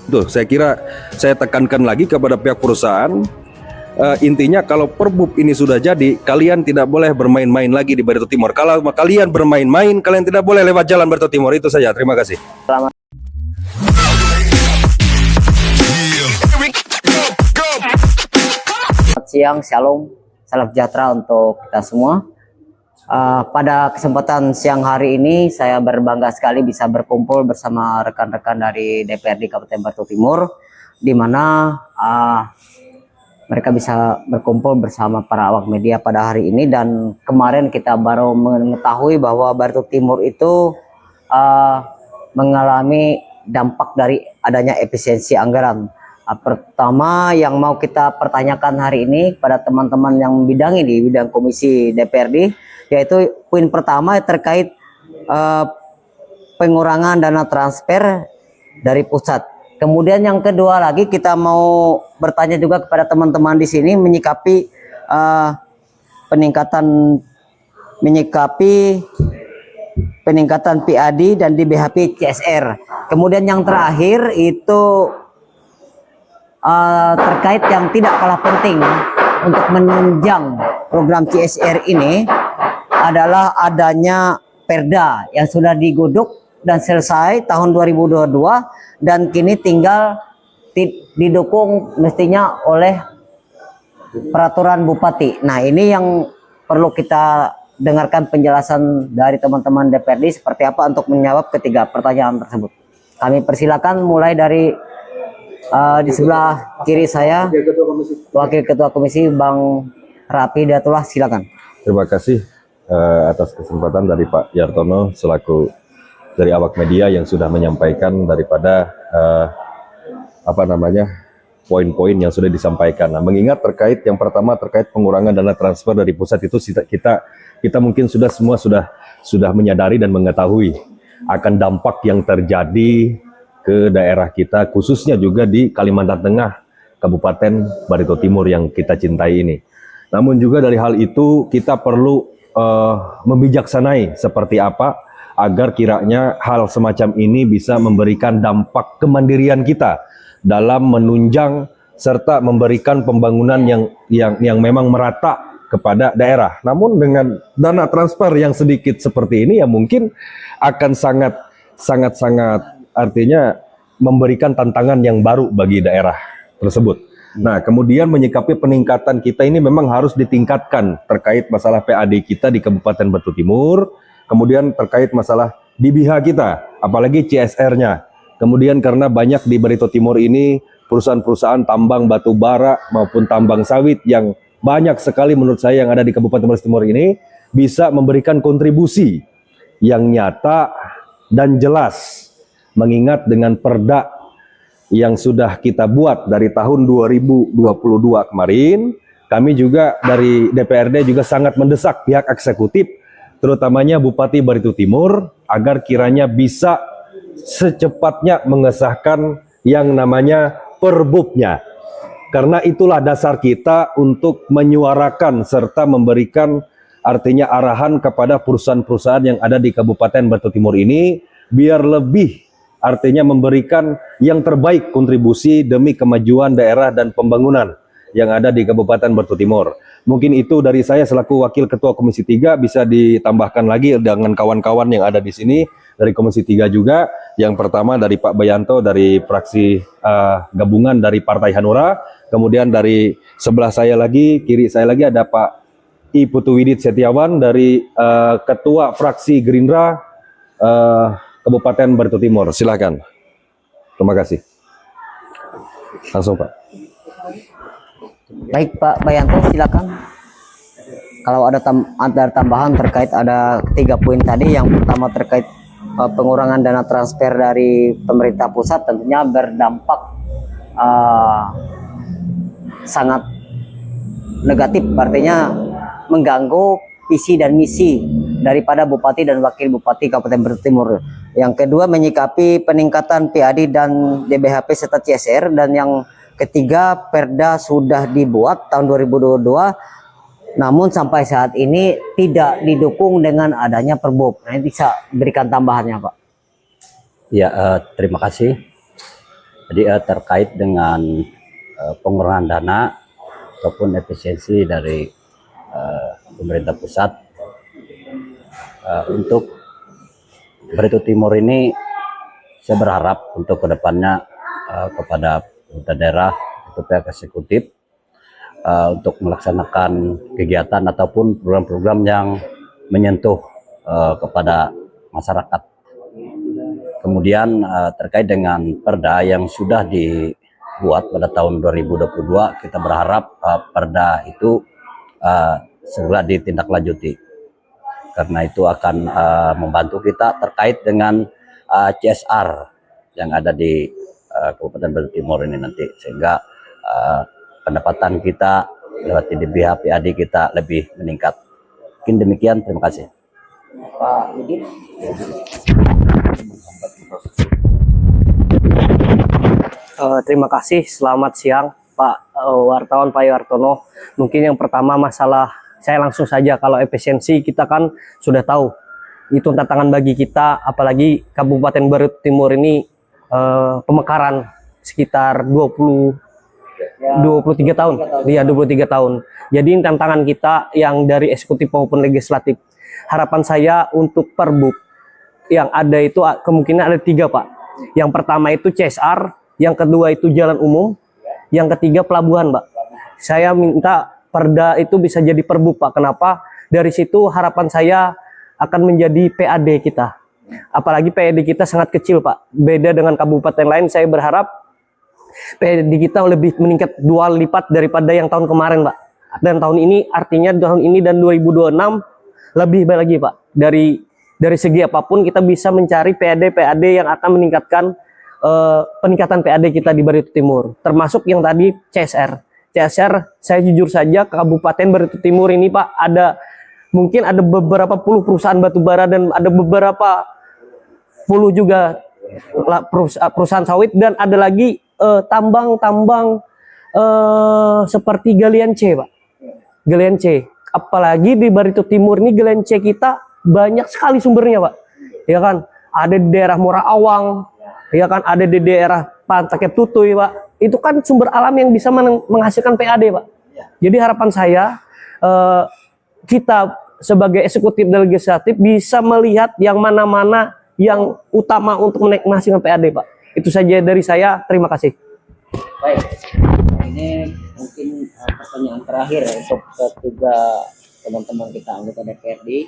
Tuh, saya kira saya tekankan lagi kepada pihak perusahaan, intinya kalau Perbup ini sudah jadi, kalian tidak boleh bermain-main lagi di Barito Timur. Kalau kalian bermain-main, kalian tidak boleh lewat jalan Barito Timur. Itu saja. Terima kasih. Selamat siang, shalom, salam sejahtera untuk kita semua. Pada kesempatan siang hari ini saya berbangga sekali bisa berkumpul bersama rekan-rekan dari DPRD Kabupaten Barito Timur, di mana mereka bisa berkumpul bersama para awak media pada hari ini. Dan kemarin kita baru mengetahui bahwa Barito Timur itu mengalami dampak dari adanya efisiensi anggaran. Pertama yang mau kita pertanyakan hari ini pada teman-teman yang membidangi di bidang komisi DPRD, yaitu poin pertama terkait pengurangan dana transfer dari pusat. Kemudian yang kedua lagi kita mau bertanya juga kepada teman-teman di sini menyikapi peningkatan PAD dan di BHP CSR. Kemudian yang terakhir itu terkait yang tidak kalah penting untuk menunjang program CSR ini adalah adanya Perda yang sudah digodok dan selesai tahun 2022 dan kini tinggal didukung mestinya oleh peraturan Bupati. Nah, ini yang perlu kita dengarkan penjelasan dari teman-teman DPRD seperti apa untuk menjawab ketiga pertanyaan tersebut. Kami persilakan mulai dari di sebelah kiri saya, Wakil Ketua Komisi Bang Rapi Datullah, silakan. Terima kasih atas kesempatan dari Pak Yartono selaku dari awak media yang sudah menyampaikan daripada poin-poin yang sudah disampaikan. Nah, mengingat terkait yang pertama terkait pengurangan dana transfer dari pusat itu kita mungkin semua sudah menyadari dan mengetahui akan dampak yang terjadi ke daerah kita, khususnya juga di Kalimantan Tengah, Kabupaten Barito Timur yang kita cintai ini. Namun juga dari hal itu kita perlu membijaksanai seperti apa agar kiranya hal semacam ini bisa memberikan dampak kemandirian kita dalam menunjang serta memberikan pembangunan yang memang merata kepada daerah. Namun dengan dana transfer yang sedikit seperti ini ya mungkin akan sangat artinya memberikan tantangan yang baru bagi daerah tersebut. Nah, kemudian menyikapi peningkatan kita ini memang harus ditingkatkan terkait masalah PAD kita di Kabupaten Barito Timur, kemudian terkait masalah DBH kita, apalagi CSR-nya. Kemudian karena banyak di Barito Timur ini perusahaan-perusahaan tambang batu bara maupun tambang sawit yang banyak sekali menurut saya yang ada di Kabupaten Barito Timur ini bisa memberikan kontribusi yang nyata dan jelas. Mengingat dengan perda yang sudah kita buat dari tahun 2022 kemarin, kami juga dari DPRD juga sangat mendesak pihak eksekutif, terutamanya Bupati Barito Timur, agar kiranya bisa secepatnya mengesahkan yang namanya Perbupnya. Karena itulah dasar kita untuk menyuarakan serta memberikan artinya arahan kepada perusahaan-perusahaan yang ada di Kabupaten Barito Timur ini, biar lebih artinya memberikan yang terbaik kontribusi demi kemajuan daerah dan pembangunan yang ada di Kabupaten Barito Timur. Mungkin itu dari saya selaku Wakil Ketua Komisi 3, bisa ditambahkan lagi dengan kawan-kawan yang ada di sini dari Komisi 3 juga. Yang pertama dari Pak Bayanto dari fraksi gabungan dari Partai Hanura, kemudian dari sebelah saya lagi, kiri saya lagi ada Pak I Putu Widit Setiawan dari Ketua Fraksi Gerindra Kabupaten Barito Timur. Silakan. Terima kasih. Langsung Pak. Baik Pak Bayanto, silakan. Kalau ada tambahan terkait ada 3 poin tadi, yang pertama terkait pengurangan dana transfer dari pemerintah pusat tentunya berdampak sangat negatif, artinya mengganggu visi dan misi daripada Bupati dan Wakil Bupati Kabupaten Barito Timur. Yang kedua menyikapi peningkatan PAD dan DBHP serta CSR, dan yang ketiga Perda sudah dibuat tahun 2022 namun sampai saat ini tidak didukung dengan adanya Perbup. Nah, bisa berikan tambahannya Pak? Ya, terima kasih. Jadi terkait dengan pengurangan dana ataupun efisiensi dari pemerintah pusat untuk Barito Timur ini, saya berharap untuk kedepannya kepada pemerintah daerah, itu pihak eksekutif, untuk melaksanakan kegiatan ataupun program-program yang menyentuh kepada masyarakat. Kemudian terkait dengan perda yang sudah dibuat pada tahun 2022, kita berharap perda itu segera ditindaklanjuti, karena itu akan membantu kita terkait dengan CSR yang ada di Kabupaten Barito Timur ini nanti, sehingga pendapatan kita lewat TDBH PAD kita lebih meningkat. Mungkin demikian, terima kasih. Pak Yudit. Terima kasih, selamat siang Pak wartawan, Pak Yuartono. Mungkin yang pertama masalah, saya langsung saja, kalau efisiensi kita kan sudah tahu itu tantangan bagi kita, apalagi Kabupaten Barito Timur ini pemekaran sekitar 23 tahun. Iya, 23 tahun. Jadi ini tantangan kita yang dari eksekutif maupun legislatif. Harapan saya untuk Perbup yang ada itu kemungkinan ada 3, Pak. Yang pertama itu CSR, yang kedua itu jalan umum, yang ketiga pelabuhan, Pak. Saya minta perda itu bisa jadi Perbup, Pak. Kenapa? Dari situ harapan saya akan menjadi PAD kita. Apalagi PAD kita sangat kecil, Pak. Beda dengan kabupaten lain, saya berharap PAD kita lebih meningkat 2 lipat daripada yang tahun kemarin, Pak. Dan tahun ini, artinya tahun ini dan 2026 lebih baik lagi, Pak. Dari segi apapun kita bisa mencari PAD yang akan meningkatkan peningkatan PAD kita di Barito Timur. Termasuk yang tadi CSR. CSR, saya jujur saja Kabupaten Barito Timur ini, Pak, mungkin ada beberapa puluh perusahaan batubara dan ada beberapa puluh juga perusahaan sawit, dan ada lagi tambang-tambang seperti galian C, Pak. Galian C. Apalagi di Barito Timur ini galian C kita banyak sekali sumbernya, Pak. Ya kan? Ada di daerah Muara Awang, ya kan? Ada di daerah Pantai Tutuy, Pak. Itu kan sumber alam yang bisa menghasilkan PAD, Pak. Jadi harapan saya kita sebagai eksekutif dan legislatif bisa melihat yang mana-mana yang utama untuk menghasilkan PAD, Pak. Itu saja dari saya. Terima kasih. Baik, ini mungkin pertanyaan terakhir ya, untuk ketiga teman-teman kita anggota DPRD.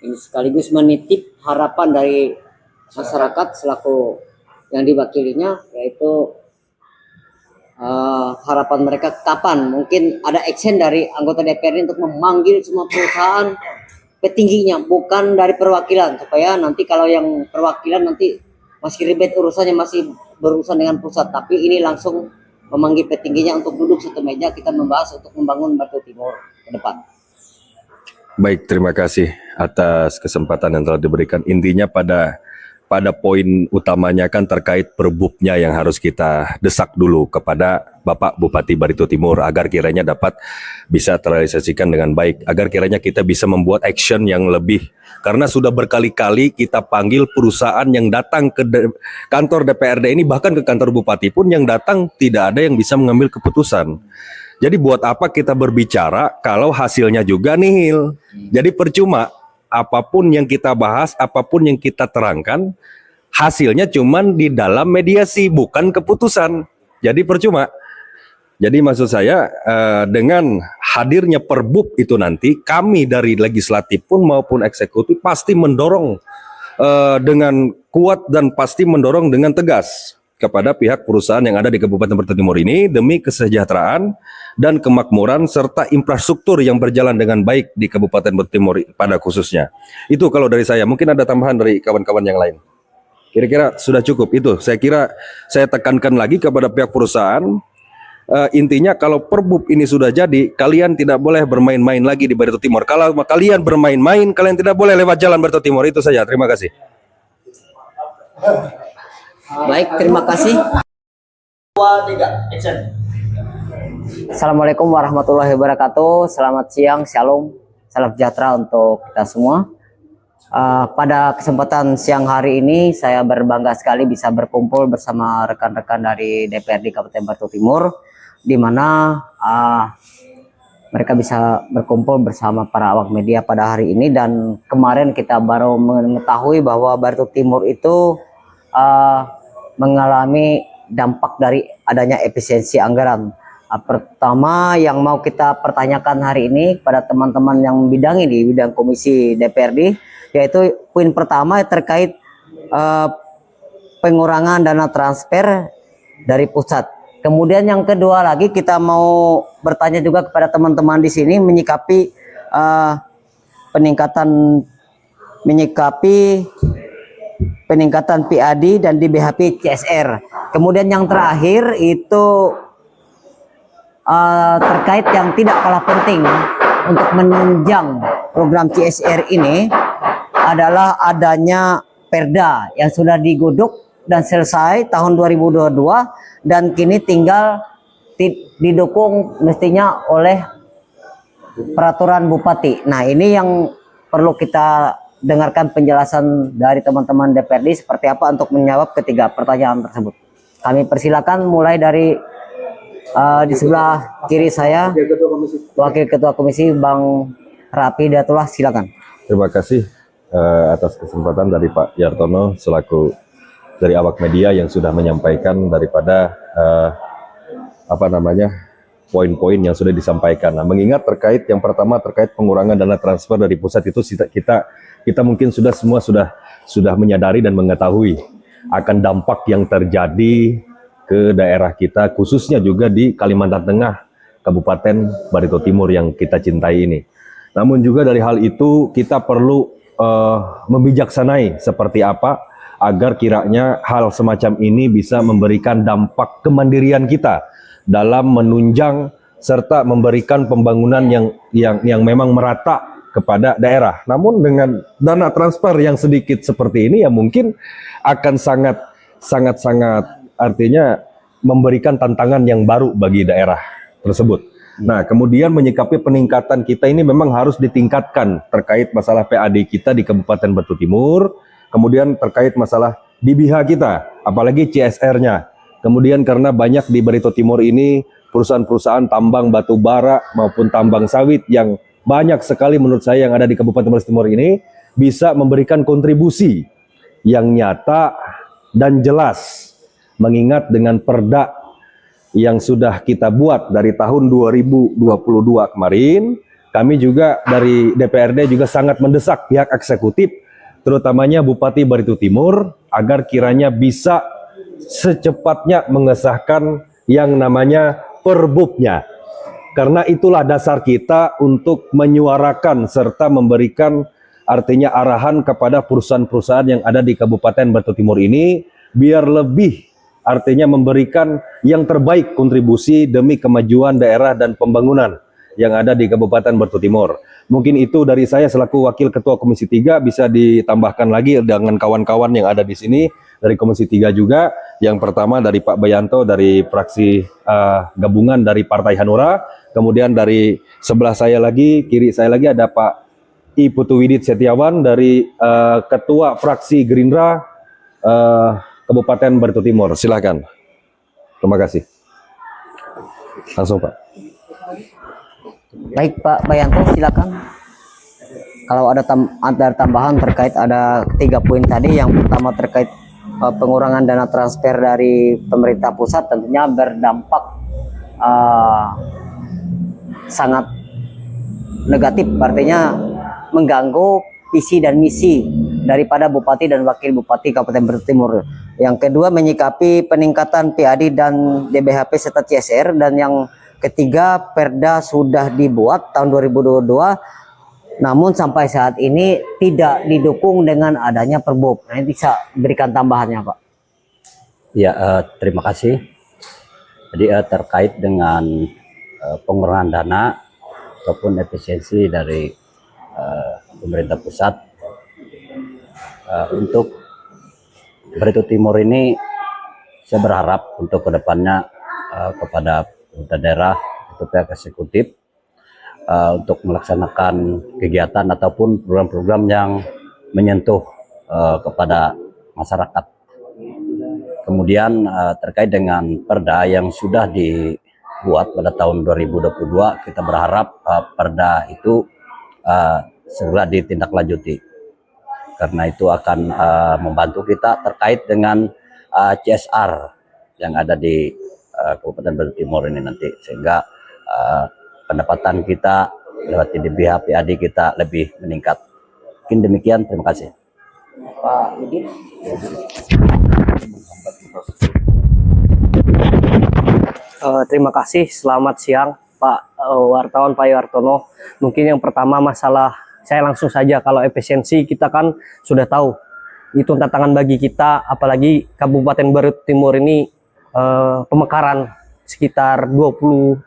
Ini sekaligus menitip harapan dari masyarakat selaku yang diwakilinya, yaitu harapan mereka kapan mungkin ada action dari anggota DPRD untuk memanggil semua perusahaan petingginya, bukan dari perwakilan, supaya nanti kalau yang perwakilan nanti masih ribet urusannya, masih berurusan dengan pusat, tapi ini langsung memanggil petingginya untuk duduk satu meja, kita membahas untuk membangun Barito Timur ke depan. Baik, terima kasih atas kesempatan yang telah diberikan. Intinya pada poin utamanya kan terkait perbupnya yang harus kita desak dulu kepada Bapak Bupati Barito Timur agar kiranya dapat bisa terrealisasikan dengan baik, agar kiranya kita bisa membuat action yang lebih, karena sudah berkali-kali kita panggil perusahaan yang datang ke kantor DPRD ini, bahkan ke kantor Bupati pun yang datang tidak ada yang bisa mengambil keputusan. Jadi buat apa kita berbicara kalau hasilnya juga nihil? Jadi percuma, apapun yang kita bahas, apapun yang kita terangkan, hasilnya cuman di dalam mediasi, bukan keputusan. Jadi percuma. Jadi maksud saya dengan hadirnya Perbup itu nanti, kami dari legislatif pun maupun eksekutif pasti mendorong dengan kuat dan pasti mendorong dengan tegas kepada pihak perusahaan yang ada di Kabupaten Barito Timur ini demi kesejahteraan dan kemakmuran serta infrastruktur yang berjalan dengan baik di Kabupaten Barito Timur pada khususnya. Itu kalau dari saya. Mungkin ada tambahan dari kawan-kawan yang lain. Kira-kira sudah cukup itu. Saya kira saya tekankan lagi kepada pihak perusahaan. Intinya kalau Perbup ini sudah jadi, kalian tidak boleh bermain-main lagi di Barito Timur. Kalau kalian bermain-main, kalian tidak boleh lewat jalan Barito Timur. Itu saja. Terima kasih. Baik, terima kasih. Assalamualaikum warahmatullahi wabarakatuh. Selamat siang, shalom, salam sejahtera untuk kita semua. Pada kesempatan siang hari ini saya berbangga sekali bisa berkumpul bersama rekan-rekan dari DPRD Kabupaten Batu Timur, di mana mereka bisa berkumpul bersama para awak media pada hari ini. Dan kemarin kita baru mengetahui bahwa Batu Timur itu mengalami dampak dari adanya efisiensi anggaran. Pertama yang mau kita pertanyakan hari ini pada teman-teman yang membidangi di bidang komisi DPRD, yaitu poin pertama terkait pengurangan dana transfer dari pusat. Kemudian yang kedua lagi kita mau bertanya juga kepada teman-teman di sini menyikapi peningkatan PAD dan di BHP CSR. Kemudian yang terakhir itu terkait yang tidak kalah penting untuk menunjang program CSR ini adalah adanya Perda yang sudah digodok dan selesai tahun 2022 dan kini tinggal didukung mestinya oleh peraturan bupati. Nah, ini yang perlu kita dengarkan penjelasan dari teman-teman DPRD seperti apa untuk menjawab ketiga pertanyaan tersebut. Kami persilakan mulai dari di sebelah kiri saya, Wakil Ketua Komisi Bang Rapi Datullah, silakan. Terima kasih atas kesempatan dari Pak Yartono selaku dari awak media yang sudah menyampaikan daripada poin-poin yang sudah disampaikan. Nah, mengingat terkait yang pertama terkait pengurangan dana transfer dari pusat itu kita mungkin semua sudah menyadari dan mengetahui akan dampak yang terjadi ke daerah kita, khususnya juga di Kalimantan Tengah, Kabupaten Barito Timur yang kita cintai ini. Namun juga dari hal itu kita perlu membijaksanai seperti apa agar kiranya hal semacam ini bisa memberikan dampak kemandirian kita dalam menunjang serta memberikan pembangunan yang memang merata kepada daerah. Namun dengan dana transfer yang sedikit seperti ini ya mungkin akan sangat artinya memberikan tantangan yang baru bagi daerah tersebut. Nah, kemudian menyikapi peningkatan kita ini memang harus ditingkatkan terkait masalah PAD kita di Kabupaten Batu Timur, kemudian terkait masalah DBH kita, apalagi CSR-nya. Kemudian karena banyak di Barito Timur ini perusahaan-perusahaan tambang batu bara maupun tambang sawit yang banyak sekali menurut saya yang ada di Kabupaten Barito Timur ini bisa memberikan kontribusi yang nyata dan jelas. Mengingat dengan perda yang sudah kita buat dari tahun 2022 kemarin, kami juga dari DPRD juga sangat mendesak pihak eksekutif, terutamanya Bupati Barito Timur, agar kiranya bisa secepatnya mengesahkan yang namanya perbubnya. Karena itulah dasar kita untuk menyuarakan serta memberikan artinya arahan kepada perusahaan-perusahaan yang ada di Kabupaten Barito Timur ini, biar lebih artinya memberikan yang terbaik kontribusi demi kemajuan daerah dan pembangunan yang ada di Kabupaten Barito Timur. Mungkin itu dari saya selaku Wakil Ketua Komisi 3, bisa ditambahkan lagi dengan kawan-kawan yang ada di sini dari Komisi 3 juga. Yang pertama dari Pak Bayanto dari fraksi gabungan dari Partai Hanura, kemudian dari sebelah saya lagi, kiri saya lagi ada Pak I Putu Widit Setiawan dari Ketua Fraksi Gerindra Kabupaten Barito Timur. Silakan. Terima kasih. Langsung Pak. Baik Pak Bayanto, silakan. Kalau ada tambahan terkait ada 3 poin tadi. Yang pertama terkait pengurangan dana transfer dari pemerintah pusat tentunya berdampak sangat negatif, artinya mengganggu visi dan misi daripada Bupati dan Wakil Bupati Kabupaten Barito Timur. Yang kedua menyikapi peningkatan PAD dan DBHP serta CSR, dan yang ketiga Perda sudah dibuat tahun 2022 namun sampai saat ini tidak didukung dengan adanya Perbub. Nah, ini bisa berikan tambahannya Pak. Ya, terima kasih. Jadi terkait dengan pengurangan dana ataupun efisiensi dari pemerintah pusat untuk Barito Timur ini, saya berharap untuk kedepannya kepada pemerintah daerah atau pihak eksekutif untuk melaksanakan kegiatan ataupun program-program yang menyentuh kepada masyarakat. Kemudian terkait dengan perda yang sudah dibuat pada tahun 2022, kita berharap perda itu segera ditindaklanjuti, karena itu akan membantu kita terkait dengan CSR yang ada di Kabupaten Batu Timur ini nanti, sehingga pendapatan kita lewat DBH PAD kita lebih meningkat. Mungkin demikian, terima kasih. Pak Yudit. Terima kasih, selamat siang Pak wartawan, Pak Yartono. Mungkin yang pertama masalah, saya langsung saja, kalau efisiensi kita kan sudah tahu itu tantangan bagi kita, apalagi Kabupaten Batu Timur ini pemekaran sekitar 23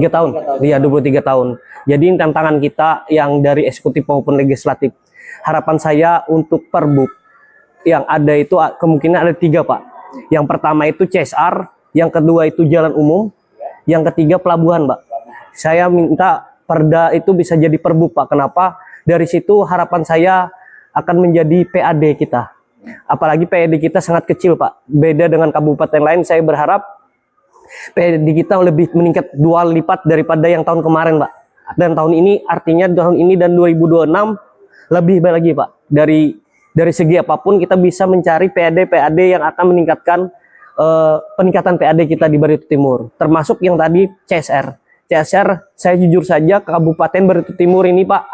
tahun. Iya, 23 tahun. Jadi ini tantangan kita yang dari eksekutif maupun legislatif. Harapan saya untuk Perbup yang ada itu kemungkinan ada 3, Pak. Yang pertama itu CSR, yang kedua itu jalan umum, yang ketiga pelabuhan, Pak. Saya minta perda itu bisa jadi Perbup, Pak. Kenapa? Dari situ harapan saya akan menjadi PAD kita. Apalagi PAD kita sangat kecil, Pak. Beda dengan kabupaten lain, saya berharap PAD kita lebih meningkat 2 lipat daripada yang tahun kemarin, Pak. Dan tahun ini, artinya tahun ini dan 2026 lebih lagi, Pak. Dari segi apapun kita bisa mencari PAD yang akan meningkatkan peningkatan PAD kita di Batu Timur. Termasuk yang tadi CSR. CSR, saya jujur saja Kabupaten Batu Timur ini, Pak,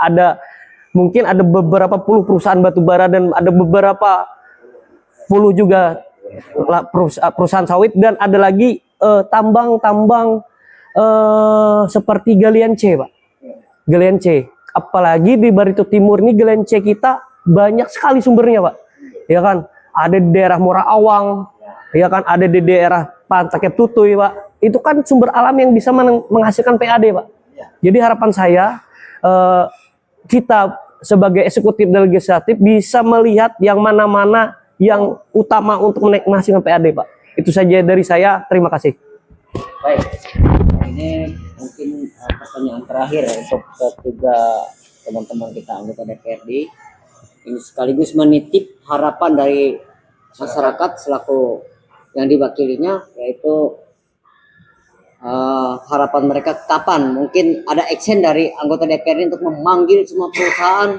mungkin ada beberapa puluh perusahaan batubara dan ada beberapa puluh juga perusahaan sawit, dan ada lagi tambang-tambang seperti galian C, Pak. Galian C. Apalagi di Batu Timur ini galian C kita banyak sekali sumbernya, Pak. Ya kan? Ada di daerah Muara Awang, ya kan? Ada di daerah Pantai Tutuy, Pak. Itu kan sumber alam yang bisa menghasilkan PAD, Pak. Jadi harapan saya kita sebagai eksekutif dan legislatif bisa melihat yang mana-mana yang utama untuk menghasilkan PAD, Pak. Itu saja dari saya. Terima kasih. Baik, ini mungkin pertanyaan terakhir untuk ketiga teman-teman kita anggota DPRD. Ini sekaligus menitip harapan dari masyarakat selaku yang diwakilinya, yaitu harapan mereka kapan mungkin ada action dari anggota DPRD untuk memanggil semua perusahaan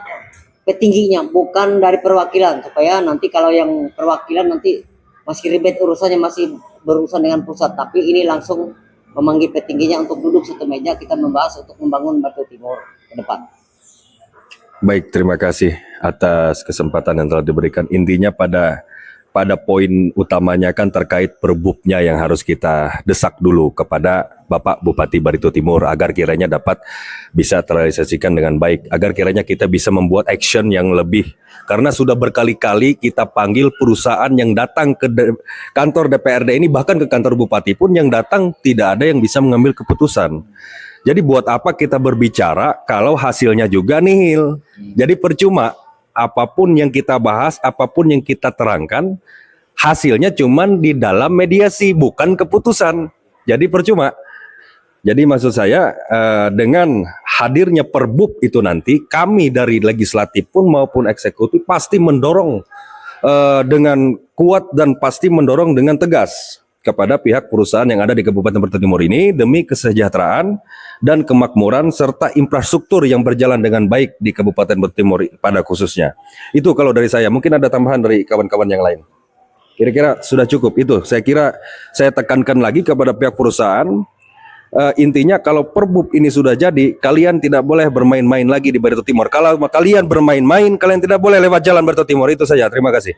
petingginya, bukan dari perwakilan, supaya nanti kalau yang perwakilan nanti masih ribet urusannya, masih berurusan dengan pusat, tapi ini langsung memanggil petingginya untuk duduk satu meja, kita membahas untuk membangun Batu Timur ke depan. Baik, terima kasih atas kesempatan yang telah diberikan. Intinya pada poin utamanya kan terkait perbupnya yang harus kita desak dulu kepada Bapak Bupati Batu Timur agar kiranya dapat bisa terrealisasikan dengan baik, agar kiranya kita bisa membuat action yang lebih, karena sudah berkali-kali kita panggil perusahaan yang datang ke kantor DPRD ini, bahkan ke kantor Bupati pun yang datang tidak ada yang bisa mengambil keputusan. Jadi buat apa kita berbicara kalau hasilnya juga nihil? Jadi percuma apapun yang kita bahas, apapun yang kita terangkan, hasilnya cuman di dalam mediasi, bukan keputusan. Jadi percuma. Jadi maksud saya dengan hadirnya Perbup itu nanti, kami dari legislatif pun maupun eksekutif pasti mendorong dengan kuat dan pasti mendorong dengan tegas kepada pihak perusahaan yang ada di Kabupaten Batu Timur ini demi kesejahteraan dan kemakmuran serta infrastruktur yang berjalan dengan baik di Kabupaten Batu Timur pada khususnya. Itu kalau dari saya. Mungkin ada tambahan dari kawan-kawan yang lain. Kira-kira sudah cukup itu. Saya kira saya tekankan lagi kepada pihak perusahaan. Intinya kalau Perbup ini sudah jadi, kalian tidak boleh bermain-main lagi di Batu Timur. Kalau kalian bermain-main, kalian tidak boleh lewat jalan Batu Timur. Itu saja. Terima kasih.